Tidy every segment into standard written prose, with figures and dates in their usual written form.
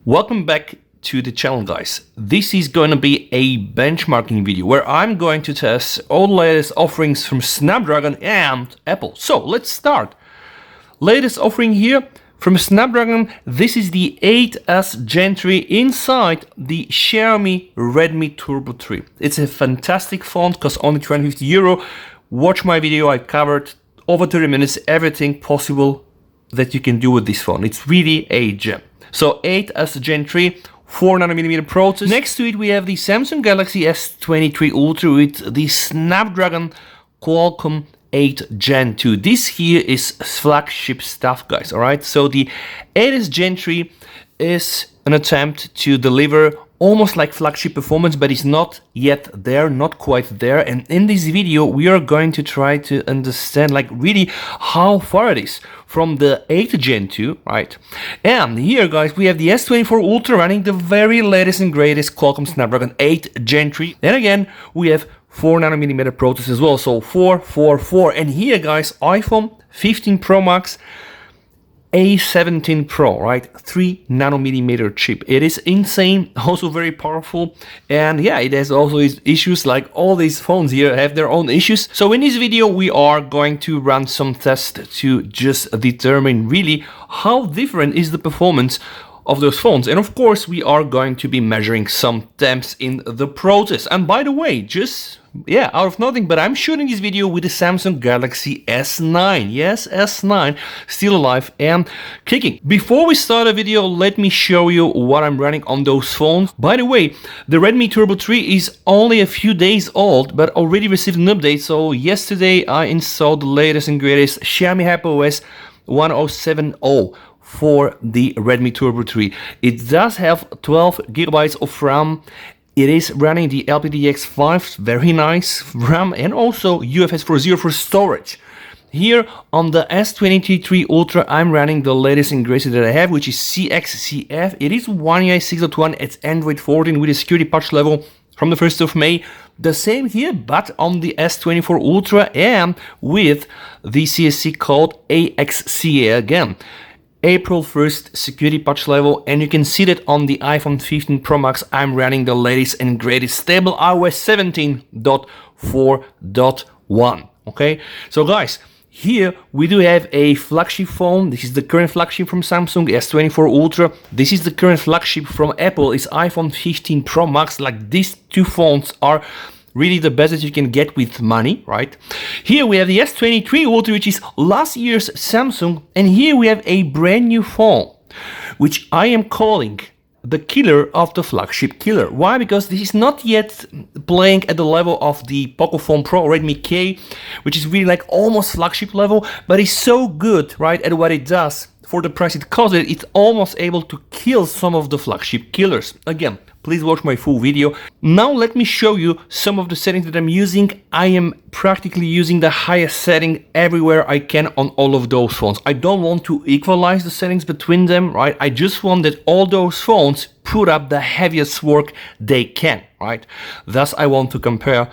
Welcome back to the channel, guys. This is going to be a benchmarking video where I'm going to test all the latest offerings from Snapdragon and Apple. So let's start. Latest offering here from Snapdragon. This is the 8S Gen 3 inside the Xiaomi Redmi Turbo 3. It's a fantastic phone, costs only €250. Watch my video, I covered over 30 minutes everything possible that you can do with this phone. It's really a gem. So 8S Gen 3, 4nm processor. Next to it we have the Samsung Galaxy S23 Ultra with the Snapdragon Qualcomm 8 Gen 2. This here is flagship stuff, guys, alright? So the 8S Gen 3 is an attempt to deliver almost like flagship performance, but it's not yet there, not quite there. And in this video we are going to try to understand like really how far it is from the 8 Gen 2, right? And here, guys, we have the S24 Ultra running the very latest and greatest Qualcomm Snapdragon 8 Gen 3. Then again, we have 4nm processor as well, so 4, 4, 4. And here, guys, iPhone 15 Pro Max, A17 Pro, right? 3nm chip. It is insane, also very powerful. And yeah, it has also its issues, like all these phones here have their own issues. So in this video, we are going to run some tests to just determine really how different is the performance of those phones. And of course, we are going to be measuring some temps in the process. And by the way, just out of nothing, but I'm shooting this video with the Samsung Galaxy S9. Yes, S9, still alive and kicking. Before we start the video, let me show you what I'm running on those phones. By the way, the Redmi Turbo 3 is only a few days old, but already received an update. So yesterday I installed the latest and greatest Xiaomi HyperOS 1070 for the Redmi Turbo 3. It does have 12 GB of RAM. It is running the LPDDR5, very nice RAM, and also UFS 4.0 for storage. Here on the S23 Ultra, I'm running the latest and greatest that I have, which is CXCF. It is One UI 6.1, it's Android 14 with a security patch level from the 1st of May. The same here, but on the S24 Ultra and with the CSC code AXCA again. April 1st security patch level, and you can see that on the iPhone 15 Pro Max I'm running the latest and greatest stable iOS 17.4.1. Okay, so guys, here we do have a flagship phone. This is the current flagship from Samsung, S24 Ultra. This is the current flagship from Apple, is iPhone 15 Pro Max. Like, these two phones are really the best that you can get with money, right? Here we have the S23 Ultra, which is last year's Samsung, and here we have a brand new phone, which I am calling the killer of the flagship killer. Why? Because this is not yet playing at the level of the Pocophone Pro Redmi K, which is really like almost flagship level, but it's so good, right, at what it does. For the price it costs, it's almost able to kill some of the flagship killers. Again, please watch my full video. Now let me show you some of the settings that I'm using. I am practically using the highest setting everywhere I can on all of those phones. I don't want to equalize the settings between them, right? I just want that all those phones put up the heaviest work they can, right? Thus, I want to compare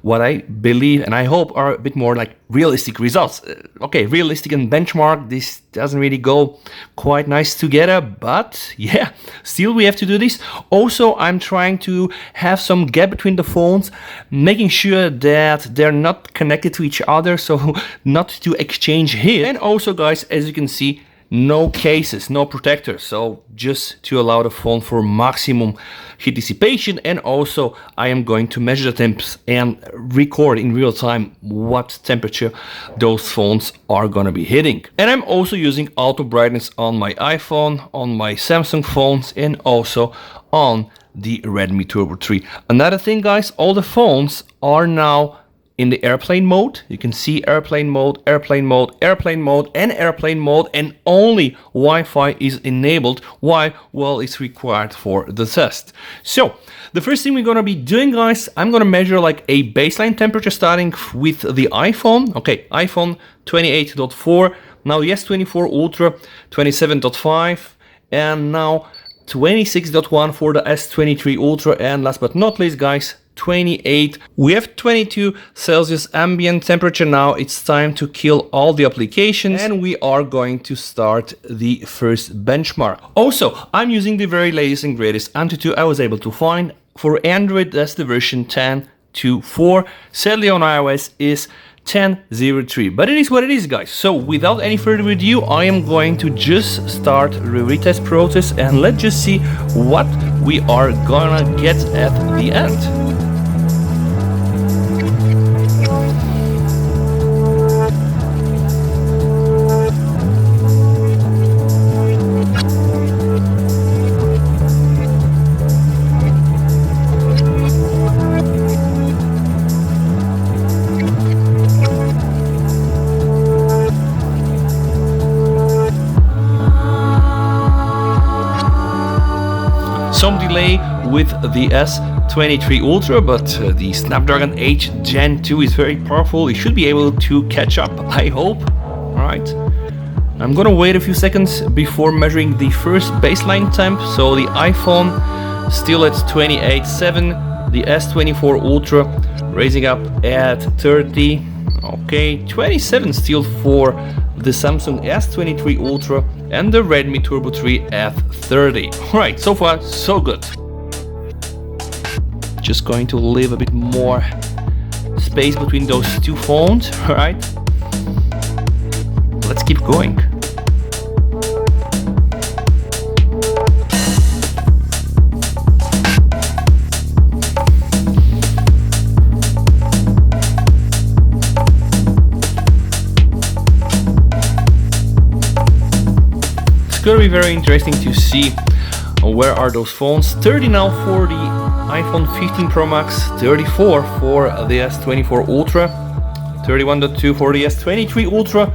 what I believe and I hope are a bit more like realistic results. Okay, realistic and benchmark, this doesn't really go quite nice together, but yeah, still we have to do this. Also, I'm trying to have some gap between the phones, making sure that they're not connected to each other, so not to exchange hit. And also, guys, as you can see, no cases, no protectors, so just to allow the phone for maximum heat dissipation. And also I am going to measure the temps and record in real time what temperature those phones are gonna be hitting. And I'm also using auto brightness on my iPhone, on my Samsung phones, and also on the Redmi Turbo 3. Another thing, guys, all the phones are now in the airplane mode. You can see airplane mode, airplane mode, airplane mode, and airplane mode, and only Wi-Fi is enabled. Why? Well, it's required for the test. So the first thing we're gonna be doing, guys, I'm gonna measure like a baseline temperature starting with the iPhone. Okay, iPhone 28.4, now the S24 Ultra 27.5, and now 26.1 for the S23 Ultra, and last but not least, guys, 28. We have 22 Celsius ambient temperature now. It's time to kill all the applications and we are going to start the first benchmark. Also, I'm using the very latest and greatest Antutu I was able to find. For Android, that's the version 10.2.4. Sadly on iOS is 10.03, but it is what it is, guys. So without any further ado, I am going to just start the retest process and let's just see what we are gonna get at the end. Some delay with the S23 Ultra, but the Snapdragon 8 Gen 2 is very powerful. It should be able to catch up, I hope. Alright, I'm gonna wait a few seconds before measuring the first baseline temp. So the iPhone still at 28.7, the S24 Ultra raising up at 30. Okay, 27 still for the Samsung S23 Ultra and the Redmi Turbo 3 at 30. Alright, so far so good. Just going to leave a bit more space between those two phones. Alright, let's keep going. It's gonna be very interesting to see where are those phones. 30 now for the iPhone 15 Pro Max, 34 for the S24 Ultra, 31.2 for the S23 Ultra,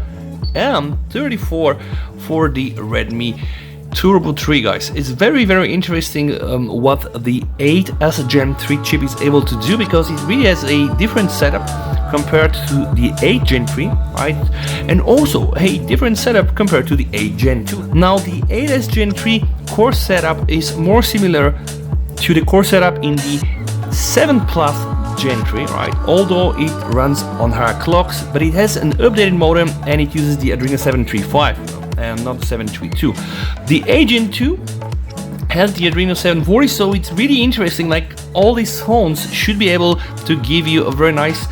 and 34 for the Redmi Turbo 3, guys. It's very interesting what the 8S Gen 3 chip is able to do, because it really has a different setup compared to the 8 Gen 3, right? And also a different setup compared to the 8 Gen 2. Now the 8S Gen 3 core setup is more similar to the core setup in the 7 Plus Gen 3, right? Although it runs on higher clocks, but it has an updated modem and it uses the Adreno 735 and not the 732. The 8 Gen 2 has the Adreno 740, so it's really interesting. Like, all these phones should be able to give you a very nice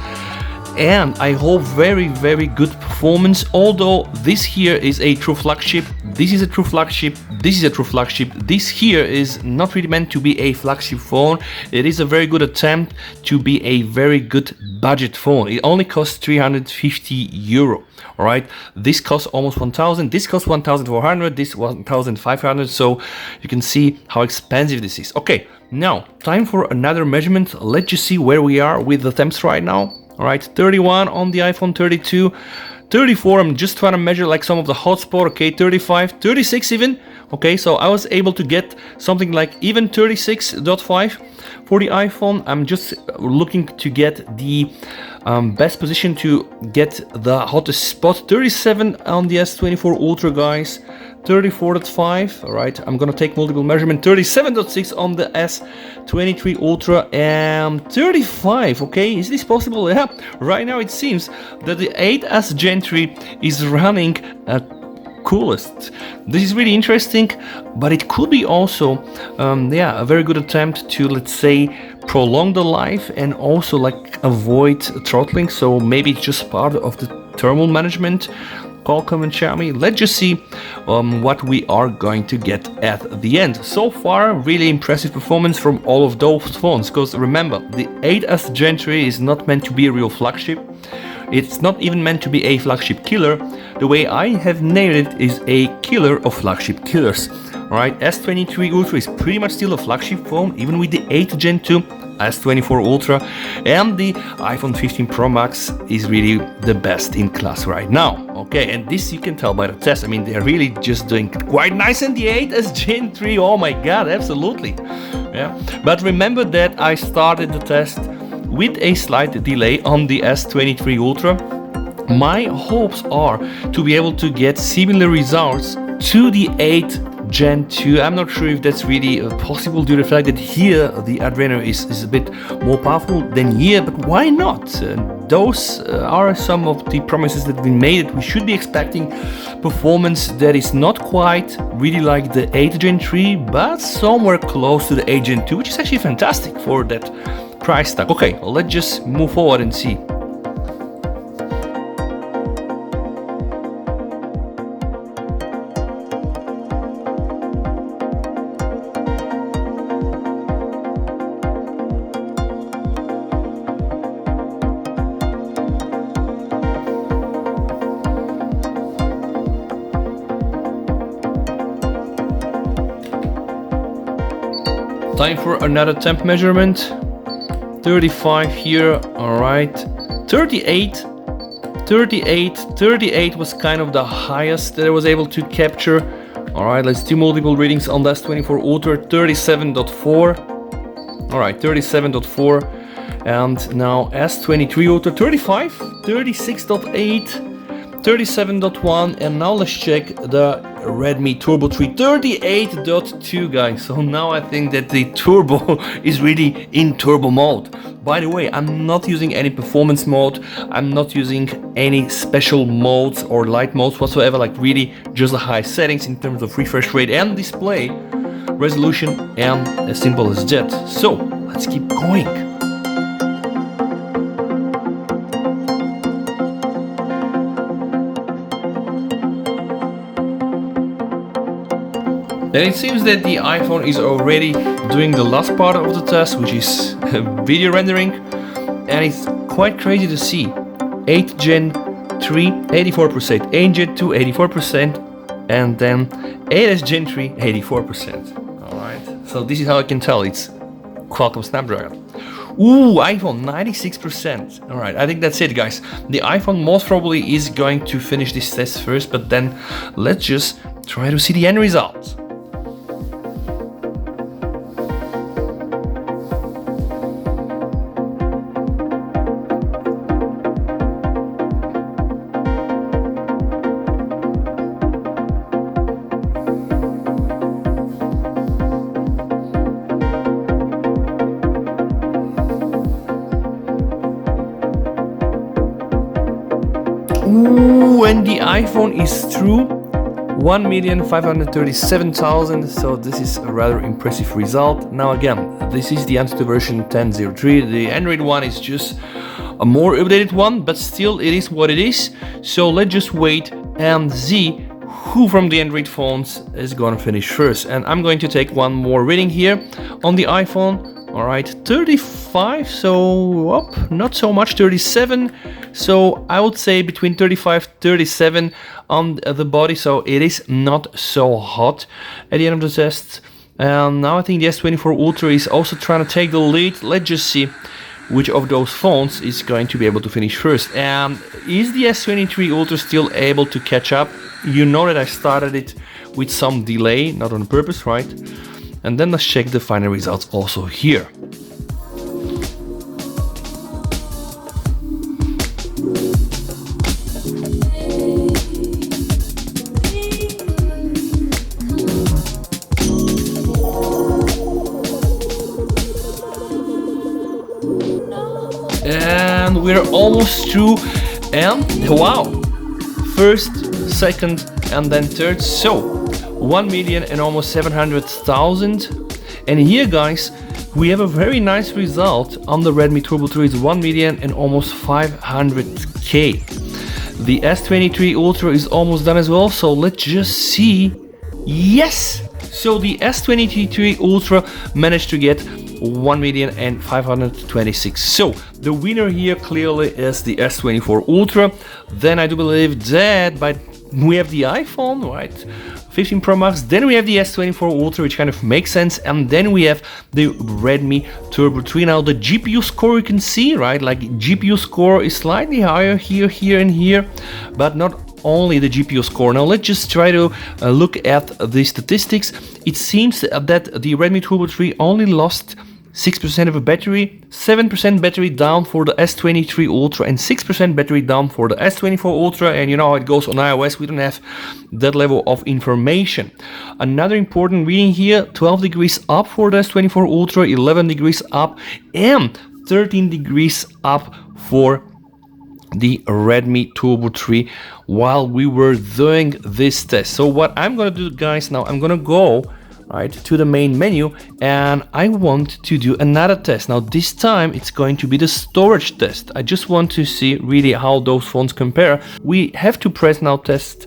and I hope very good performance. Although this here is a true flagship, this is a true flagship, this is a true flagship, this here is not really meant to be a flagship phone. It is a very good attempt to be a very good budget phone. It only costs 350 euro. Alright, this costs almost 1,000, this costs 1,400, this 1,500, so you can see how expensive this is. Okay, now time for another measurement. Let's just see where we are with the temps right now. Alright, 31 on the iPhone 32, 34, I'm just trying to measure like some of the hotspot. Okay, 35, 36 even. Okay, so I was able to get something like even 36.5 for the iPhone. I'm just looking to get the best position to get the hottest spot. 37 on the S24 Ultra, guys. 34.5. all right, I'm gonna take multiple measurement. 37.6 on the S23 Ultra and 35. Okay, is this possible? Yeah, right now it seems that the 8S Gen 3 is running at coolest. This is really interesting, but it could be also yeah, a very good attempt to, let's say, prolong the life and also like avoid throttling. So maybe it's just part of the thermal management. Qualcomm and Xiaomi. Let's just see what we are going to get at the end. So far, really impressive performance from all of those phones, because remember, the 8S Gen 3 is not meant to be a real flagship. It's not even meant to be a flagship killer. The way I have named it is a killer of flagship killers. Alright, S23 Ultra is pretty much still a flagship phone, even with the 8 Gen 2, S24 Ultra, and the iPhone 15 Pro Max is really the best in class right now. Okay, and this you can tell by the test. I mean, they're really just doing quite nice in the 8S Gen 3. Oh my god, absolutely. Yeah, but remember that I started the test with a slight delay on the S23 Ultra. My hopes are to be able to get similar results to the 8 Gen 2. I'm not sure if that's really possible due to the fact that here the Adreno is a bit more powerful than here, but why not? Those are some of the promises that we made, that we should be expecting performance that is not quite really like the 8 Gen 3, but somewhere close to the 8 Gen 2, which is actually fantastic for that price tag. Okay, well, let's just move forward and see. Time for another temp measurement. 35 here, alright. 38 was kind of the highest that I was able to capture. Alright, let's do multiple readings on the S24 Ultra. 37.4. Alright, 37.4. And now S23 Ultra 35, 36.8, 37.1, and now let's check the Redmi Turbo 3 38.2, guys. So now I think that the turbo is really in turbo mode. By the way, I'm not using any performance mode, I'm not using any special modes or light modes whatsoever, like really just the high settings in terms of refresh rate and display resolution, and as simple as that. So let's keep going. And it seems that the iPhone is already doing the last part of the test, which is video rendering, and it's quite crazy to see. 8 Gen 3, 84%, 8 Gen 2, 84%, and then 8S Gen 3, 84%. Alright, so this is how I can tell it's Qualcomm Snapdragon. Ooh, iPhone 96%. Alright, I think that's it, guys. The iPhone most probably is going to finish this test first, but then let's just try to see the end results. Ooh, and the iPhone is through 1,537,000, so this is a rather impressive result. Now again, this is the Antutu version 10.03. The Android one is just a more updated one, but still it is what it is. So let's just wait and see who from the Android phones is gonna finish first. And I'm going to take one more reading here on the iPhone. Alright, 35, so up, not so much, 37. So I would say between 35 37 on the body, so it is not so hot at the end of the test. And now I think the S24 Ultra is also trying to take the lead. Let's just see which of those phones is going to be able to finish first. And is the S23 Ultra still able to catch up? You know that I started it with some delay, not on purpose, right? And then let's check the final results also here. And we're almost through, and wow, first, second, and then third. So 1,000,000 and almost 700,000. And here, guys, we have a very nice result on the Redmi Turbo 3. It's 1,000,000 and almost 500k. The S23 Ultra is almost done as well, so let's just see. Yes, so the S23 Ultra managed to get 1,000,000 and 526. So the winner here clearly is the S24 Ultra. Then I do believe that we have the iPhone, right? 15 Pro Max, then we have the S24 Ultra, which kind of makes sense, and then we have the Redmi Turbo 3. Now the GPU score you can see, right, like GPU score is slightly higher here, here, and here, but not only the GPU score. Now let's just try to look at the statistics. It seems that the Redmi Turbo 3 only lost 6% of a battery, 7% battery down for the S23 Ultra, and 6% battery down for the S24 Ultra. And you know how it goes on iOS, we don't have that level of information. Another important reading here, 12 degrees up for the S24 Ultra, 11 degrees up, and 13 degrees up for the Redmi Turbo 3 while we were doing this test. So what I'm gonna do, guys, now I'm gonna go right to the main menu and I want to do another test. Now this time it's going to be the storage test. I just want to see really how those phones compare. We have to press now test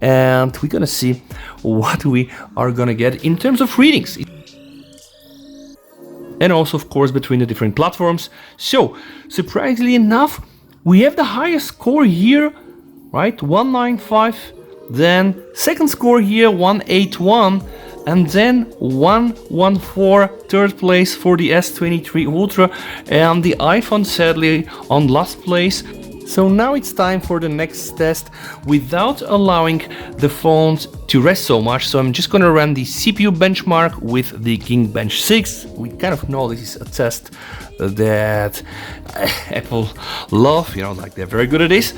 and we're gonna see what we are gonna get in terms of readings, and also of course between the different platforms. So surprisingly enough, we have the highest score here, right, 195, then second score here 181, and then 114, third place for the S23 Ultra, and the iPhone sadly on last place. So now it's time for the next test without allowing the phones to rest so much. So I'm just gonna run the CPU benchmark with the Geekbench 6. We kind of know this is a test that Apple love, you know, like they're very good at this.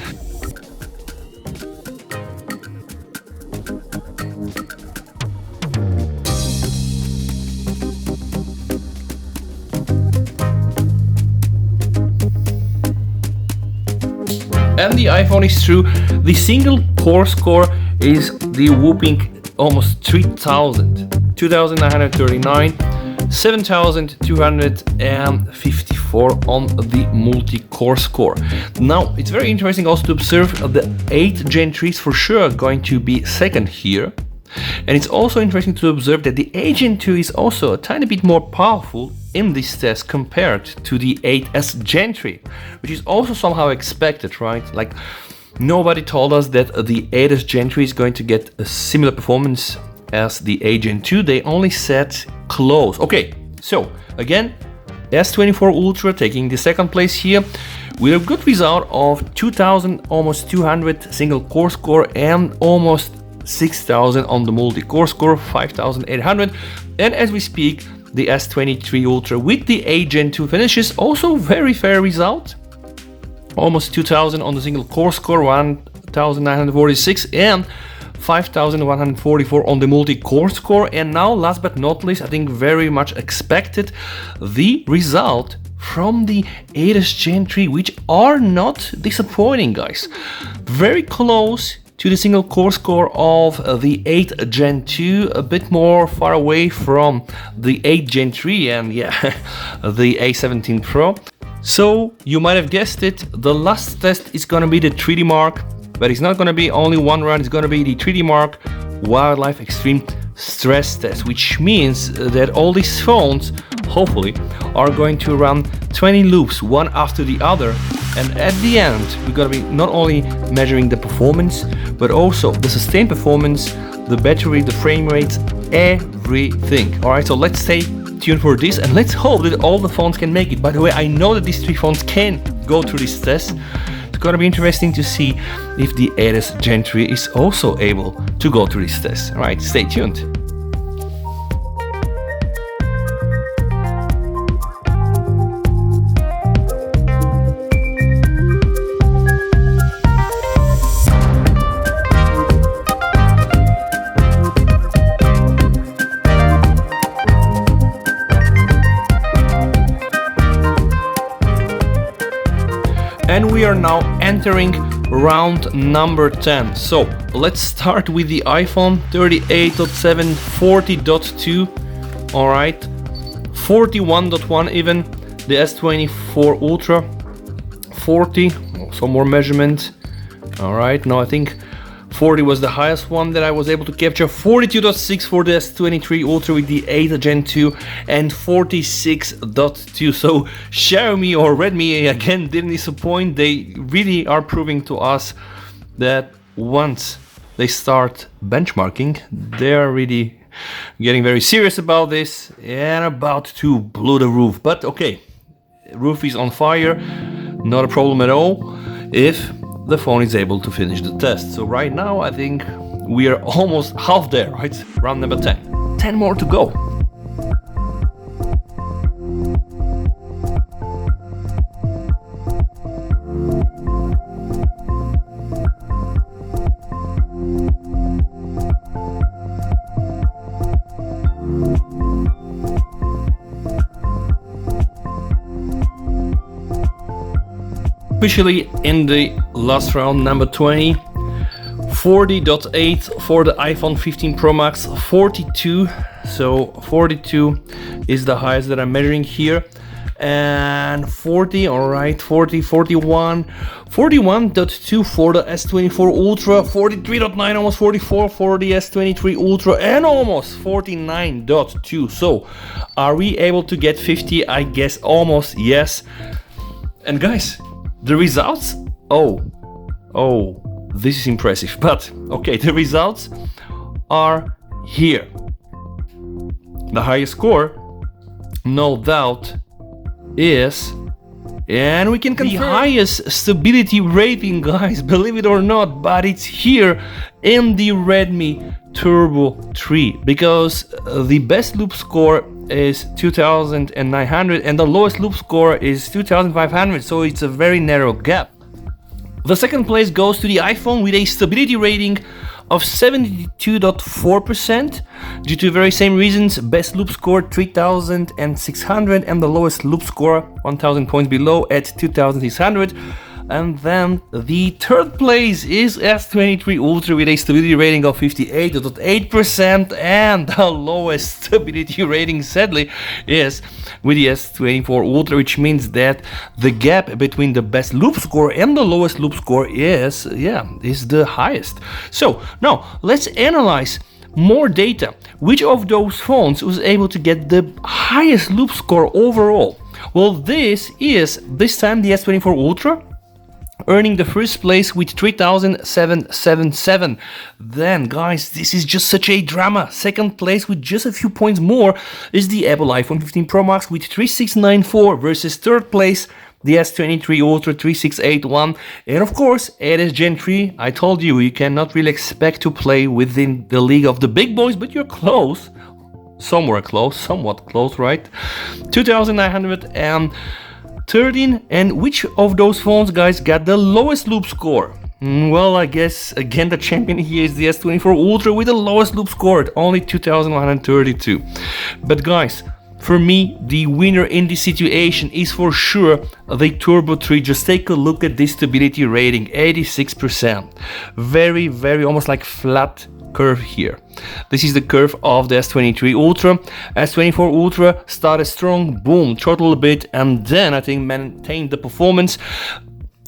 And the iPhone is through. The single core score is the whooping almost 3000, 2939, 7254 on the multi-core score. Now it's very interesting also to observe the 8 Gen 3s for sure going to be second here. And it's also interesting to observe that the 8 Gen 2 is also a tiny bit more powerful in this test compared to the 8S Gen 3, which is also somehow expected, right? Like nobody told us that the 8S Gen 3 is going to get a similar performance as the 8 Gen 2. They only said close. Okay, so again, S24 Ultra taking the second place here with a good result of 2000, almost 200 single core score and almost 6000 on the multi-core score, 5800. And as we speak, the S23 Ultra with the 8 Gen 2 finishes, also very fair result, almost 2000 on the single core score, 1946, and 5144 on the multi-core score. And now last but not least, I think very much expected, the result from the 8S Gen 3, which are not disappointing, guys. Very close to the single core score of the 8 Gen 2, a bit more far away from the 8 Gen 3 and yeah, the A17 Pro. So you might have guessed it, the last test is gonna be the 3D Mark, but it's not gonna be only one run, it's gonna be the 3D Mark Wildlife Extreme Stress Test, which means that all these phones hopefully are going to run 20 loops one after the other, and at the end we're gonna be not only measuring the performance but also the sustained performance, the battery, the frame rates, everything. Alright, so let's stay tuned for this and let's hope that all the phones can make it. By the way, I know that these 3 phones can go through this test. It's gonna be interesting to see if the 8S Gen 3 is also able to go through this test. Alright, stay tuned. And we are now entering round number 10. So let's start with the iPhone 38.7, 40.2, all right, 41.1 even, the S24 Ultra, 40, some more measurement, all right, now I think 40 was the highest one that I was able to capture, 42.6 for the S23 Ultra with the 8 Gen 2 and 46.2. So Xiaomi or Redmi again didn't disappoint. They really are proving to us that once they start benchmarking, they're really getting very serious about this and about to blow the roof. But okay, roof is on fire, not a problem at all if the phone is able to finish the test. So right now I think we are almost half there, right? Round number 10. 10 more to go. especially in the last round, number 20. 40.8 for the iPhone 15 Pro Max, 42. So 42 is the highest that I'm measuring here. And 40, all right, 40, 41, 41.2 for the S24 Ultra, 43.9, almost 44 for the S23 Ultra, and almost 49.2. So are we able to get 50? I guess almost, yes. And guys, the results, oh, this is impressive. But okay, the results are here. The highest score, no doubt, is, and we can confirm, the highest stability rating, guys, believe it or not, but it's here in the Redmi Turbo 3, because the best loop score is 2900 and the lowest loop score is 2500, so it's a very narrow gap. The second place goes to the iPhone with a stability rating of 72.4% due to very same reasons. Best loop score 3600 and the lowest loop score 1000 points below at 2600. And then the third place is S23 Ultra with a stability rating of 58.8%, and the lowest stability rating, sadly, is with the S24 Ultra, which means that the gap between the best loop score and the lowest loop score is the highest. So now let's analyze more data. Which of those phones was able to get the highest loop score overall? Well, this time the S24 Ultra, earning the first place with 3777. Then, guys, this is just such a drama. Second place with just a few points more is the Apple iPhone 15 Pro Max with 3694 versus third place the S23 Ultra 3681. And of course, it is Gen 3. I told you, you cannot really expect to play within the league of the big boys, but you're close. Somewhat close, right? 2913. And which of those phones, guys, got the lowest loop score? Well, I guess again the champion here is the S24 Ultra with the lowest loop score at only 2132. But guys, for me, the winner in this situation is for sure the Turbo 3. Just take a look at this stability rating, 86%. Very, very almost like flat curve here. This is the curve of the S23 Ultra. S24 Ultra started strong, boom, throttled a bit, and then I think maintained the performance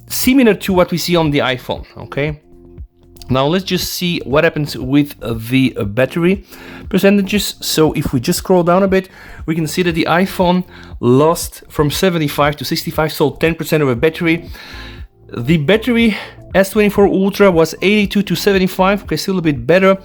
similar to what we see on the iPhone. Okay, now let's just see what happens with the battery percentages. So if we just scroll down a bit, we can see that the iPhone lost from 75 to 65, so 10% of a battery. The battery S24 Ultra was 82 to 75, okay, still a bit better.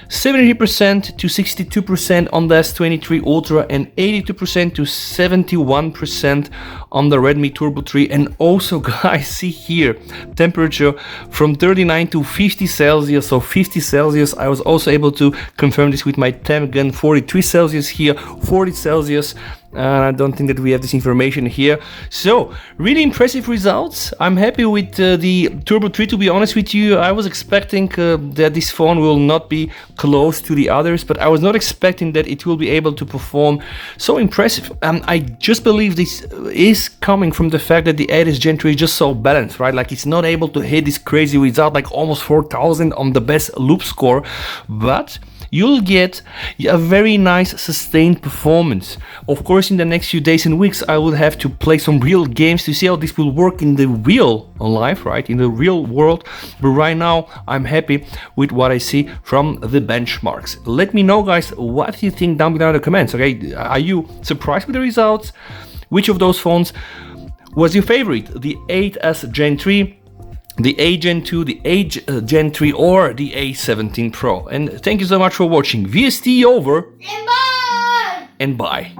70% to 62% on the S23 Ultra, and 82% to 71% on the Redmi Turbo 3. And also, guys, see here, temperature from 39 to 50 Celsius, so 50 Celsius. I was also able to confirm this with my temp gun, 43 Celsius here, 40 Celsius. I don't think that we have this information here. So, really impressive results. I'm happy with the Turbo 3, to be honest with you. I was expecting that this phone will not be close to the others, but I was not expecting that it will be able to perform so impressive. I just believe this is coming from the fact that the A17 Gen 3 is just so balanced, right? Like, it's not able to hit this crazy result, like almost 4000 on the best loop score, but you'll get a very nice sustained performance. Of course, in the next few days and weeks, I will have to play some real games to see how this will work in the real life, right? In the real world. But right now, I'm happy with what I see from the benchmarks. Let me know, guys, what you think down below in the comments, okay? Are you surprised with the results? Which of those phones was your favorite? The 8S Gen 3? The A Gen 2, the A Gen 3, or the A17 Pro. And thank you so much for watching. VST over. And bye! And bye.